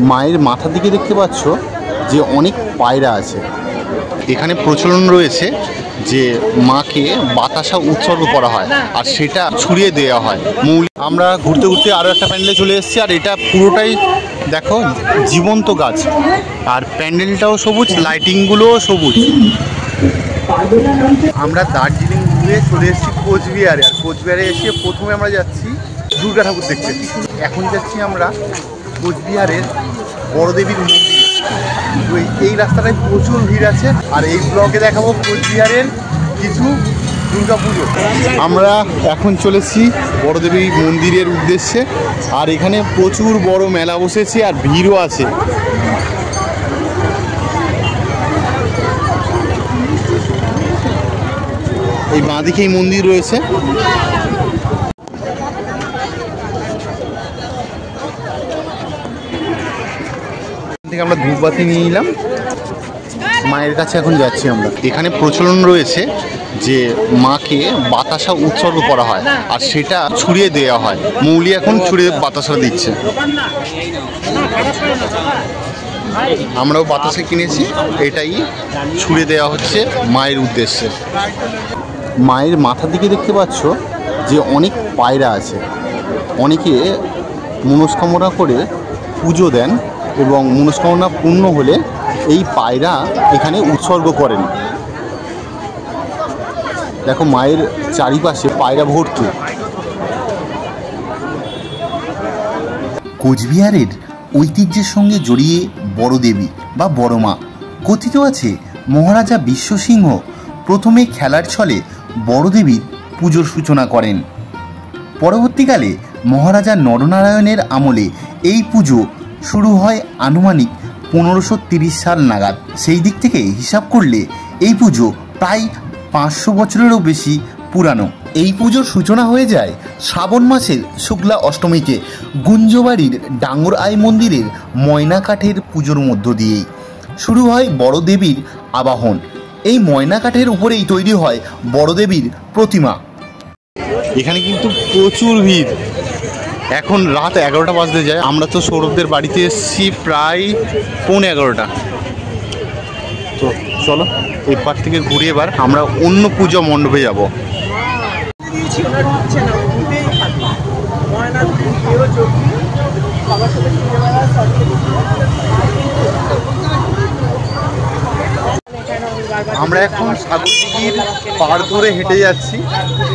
মায়ের মাথার দিকে দেখতে পাচ্ছ যে অনেক পায়রা আছে। এখানে প্রচলন রয়েছে যে মাকে বাতাসা উৎসর্গ করা হয় আর সেটা ছুঁড়িয়ে দেওয়া হয়। আমরা ঘুরতে ঘুরতে আরও একটা প্যান্ডেলে চলে এসেছি, আর এটা পুরোটাই দেখো জীবন্ত গাছ, আর প্যান্ডেলটাও সবুজ, লাইটিংগুলোও সবুজ। আমরা দার্জিলিং ঘুরে চলে এসেছি কোচবিহারে, আর কোচবিহারে এসে প্রথমে আমরা যাচ্ছি দুর্গা ঠাকুর দেখতে। এখন যাচ্ছি আমরা কোচবিহারের বড়দেবীর মন্দির। তো এই রাস্তাটায় প্রচুর ভিড় আছে, আর এই ব্লগে দেখাবো কোচবিহারের কিছু দুর্গা পুজো। আমরা এখন চলেছি বড়দেবী মন্দিরের উদ্দেশ্যে, আর এখানে প্রচুর বড় মেলা বসেছে আর ভিড়ও আছে। এই বাঁ দিকেই মন্দির রয়েছে। থেকে আমরা ধূপবাতি নিয়ে নিলাম, মায়ের কাছে এখন যাচ্ছি আমরা। এখানে প্রচলন রয়েছে যে মাকে বাতাসা উৎসর্গ করা হয় আর সেটা ছুঁড়িয়ে দেওয়া হয়। মৌলি এখন ছুঁড়ে বাতাসা দিচ্ছে। আমরাও বাতাসা কিনেছি, এটাই ছুঁড়ে দেওয়া হচ্ছে মায়ের উদ্দেশ্যে। মায়ের মাথার দিকে দেখতে পাচ্ছ যে অনেক পায়রা আছে। অনেকে মনস্কামনা করে পুজো দেন এবং মনস্কামনা পূর্ণ হলে এই পায়রা এখানে উৎসর্গ করেন। দেখো মায়ের চারিপাশে পায়রা ভর্তি। কোচবিহারের ঐতিহ্যের সঙ্গে জড়িয়ে বড়দেবী বা বড় মা। কথিত আছে মহারাজা বিশ্বসিংহ প্রথমে খেলার ছলে বড়দেবীর পুজোর সূচনা করেন। পরবর্তীকালে মহারাজা নরনারায়ণের আমলে এই পুজো শুরু হয় আনুমানিক 1530 সাল নাগাদ। সেই দিক থেকে হিসাব করলে এই পুজো প্রায় 500 বছরেরও বেশি পুরানো। এই পুজোর সূচনা হয়ে যায় শ্রাবণ মাসের শুক্লা অষ্টমীতে গুঞ্জবাড়ির ডাঙ্গর আই মন্দিরের ময়না কাঠের পুজোর মধ্য দিয়েই। শুরু হয় বড়দেবীর আবাহন। এই ময়না কাঠের উপরেই তৈরি হয় বড়দেবীর প্রতিমা। এখানে কিন্তু প্রচুর ভিড়। এখন রাত 11টা বাজতে যায়। আমরা তো সৌরভদের বাড়িতে এসেছি প্রায় 11:15। তো চলো এরপর থেকে ঘুরে এবার আমরা অন্য পুজো মণ্ডপে যাব। আমরা এখন সাগরদিঘির পাড় ধরে হেঁটে যাচ্ছি।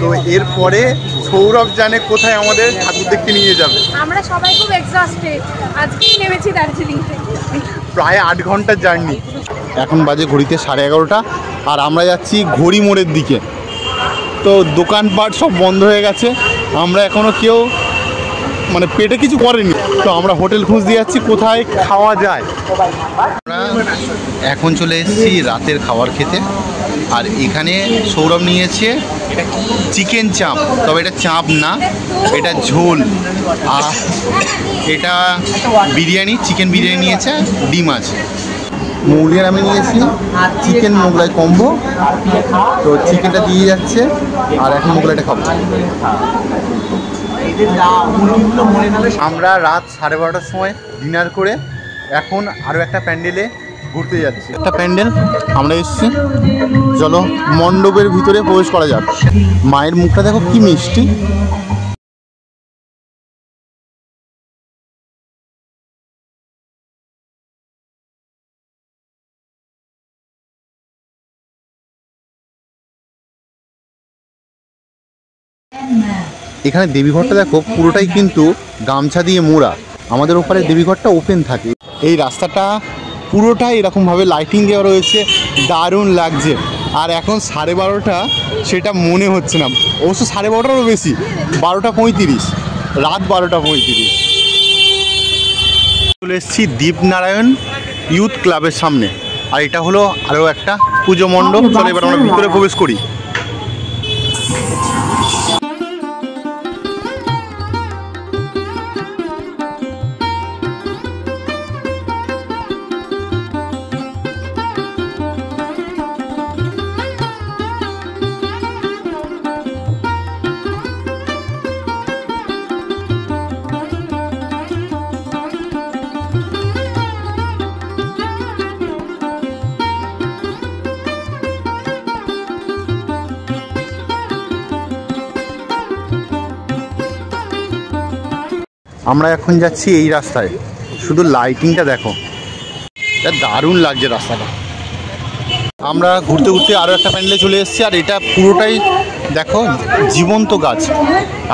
তো এরপরে সৌরভ জানে কোথায় আমাদের ঠাকুর দেখতে নিয়ে যাবে। আমরা সবাই খুব এক্সস্টেড, আজকেই নেমেছি দার্জিলিং থেকে। প্রায় 8 ঘন্টার জার্নি। এখন বাজে ঘড়িতে 11:30, আর আমরা যাচ্ছি ঘড়ি মোড়ের দিকে। তো দোকানপাট সব বন্ধ হয়ে গেছে। আমরা এখনও কেউ মানে পেটে কিছু করেনি। তো আমরা হোটেল খুঁজতে যাচ্ছি কোথায় খাওয়া যায়। আমরা এখন চলে এসেছি রাতের খাবার খেতে, আর এখানে সৌরভ নিয়েছে চিকেন চাপ। তবে এটা চাপ না, এটা ঝোল। আর এটা বিরিয়ানি, চিকেন বিরিয়ানি নিয়েছে, ডিম আছে। মৌলিয়ার আমি নিয়েছি চিকেন মোগলাই কম্বো। তো চিকেনটা দিয়ে যাচ্ছে, আর এখন মোগলাইটা খাবো। আমরা রাত 12:30টার সময় ডিনার করে এখন আরও একটা প্যান্ডেলে ঘুরতে যাচ্ছি। একটা প্যান্ডেল আমরা এসেছি, চলো মণ্ডপের ভিতরে প্রবেশ করা যাক। মায়ের মুখটা দেখো কি মিষ্টি। এখানে দেবীঘরটা দেখো পুরোটাই কিন্তু গামছা দিয়ে মোড়া। আমাদের ওপারে দেবীঘরটা ওপেন থাকে। এই রাস্তাটা পুরোটাই এরকমভাবে লাইটিং দেওয়া রয়েছে, দারুণ লাগছে। আর এখন 12:30, সেটা মনে হচ্ছে না। অবশ্য 12:30টারও বেশি, 12:35, রাত 12:35। চলে এসেছি দীপনারায়ণ ইউথ ক্লাবের সামনে, আর এটা হলো আরও একটা পুজো মণ্ডপ। চলো এবার আমরা ভিতরে প্রবেশ করি। আমরা এখন যাচ্ছি এই রাস্তায়, শুধু লাইটিংটা দেখো, এটা দারুণ লাগছে রাস্তাটা। আমরা ঘুরতে ঘুরতে আরও একটা প্যান্ডেলে চলে এসেছি, আর এটা পুরোটাই দেখো জীবন্ত গাছ,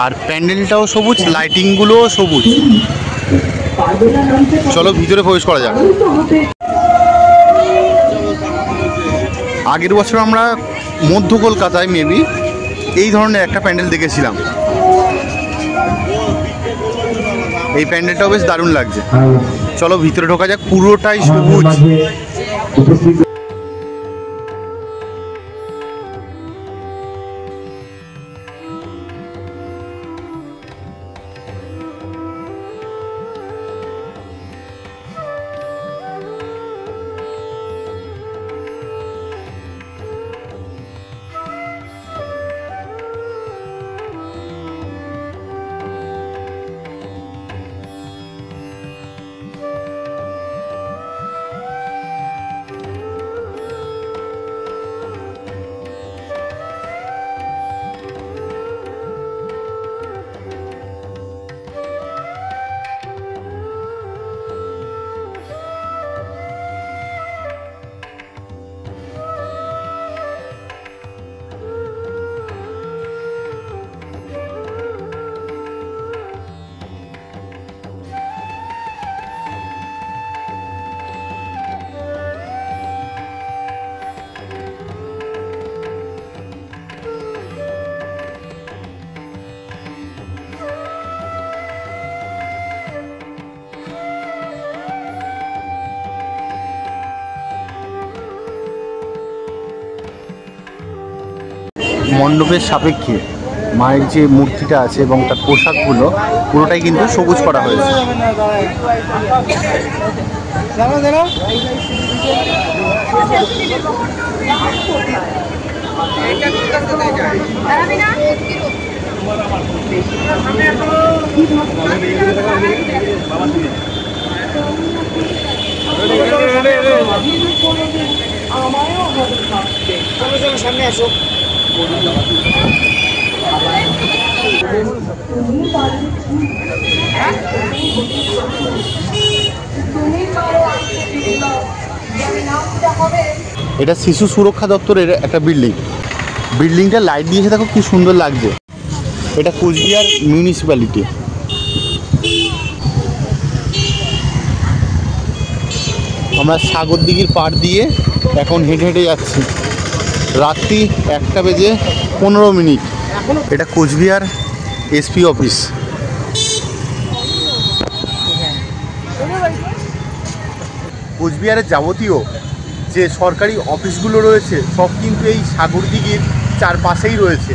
আর প্যান্ডেলটাও সবুজ, লাইটিংগুলোও সবুজ। চলো ভিতরে প্রবেশ করা যাক। আগের বছর আমরা মধ্য কলকাতায় মেবি এই ধরনের একটা প্যান্ডেল দেখেছিলাম। এই প্যান্ডেলটাও বেশ দারুণ লাগছে। চলো ভিতরে ঢোকা যাক, পুরোটাই সবুজ। মণ্ডপের সাপেক্ষে মায়ের যে মূর্তিটা আছে এবং তার পোশাকগুলো পুরোটাই কিন্তু সবুজ করা হয়েছে। সামনে আসো। এটা শিশু সুরক্ষা দপ্তরের একটা বিল্ডিংটা লাইট দিয়েছে, দেখো কি সুন্দর লাগছে। এটা কোচবিহার মিউনিসিপ্যালিটি। আমরা সাগরদিঘির পাড় দিয়ে এখন হেঁটে হেঁটে যাচ্ছি। রাত্রি 1:15। এটা কোচবিহার এসপি অফিস। কোচবিহারের যাবতীয় যে সরকারি অফিসগুলো রয়েছে সব কিন্তু এই সাগরদিঘির চারপাশেই রয়েছে।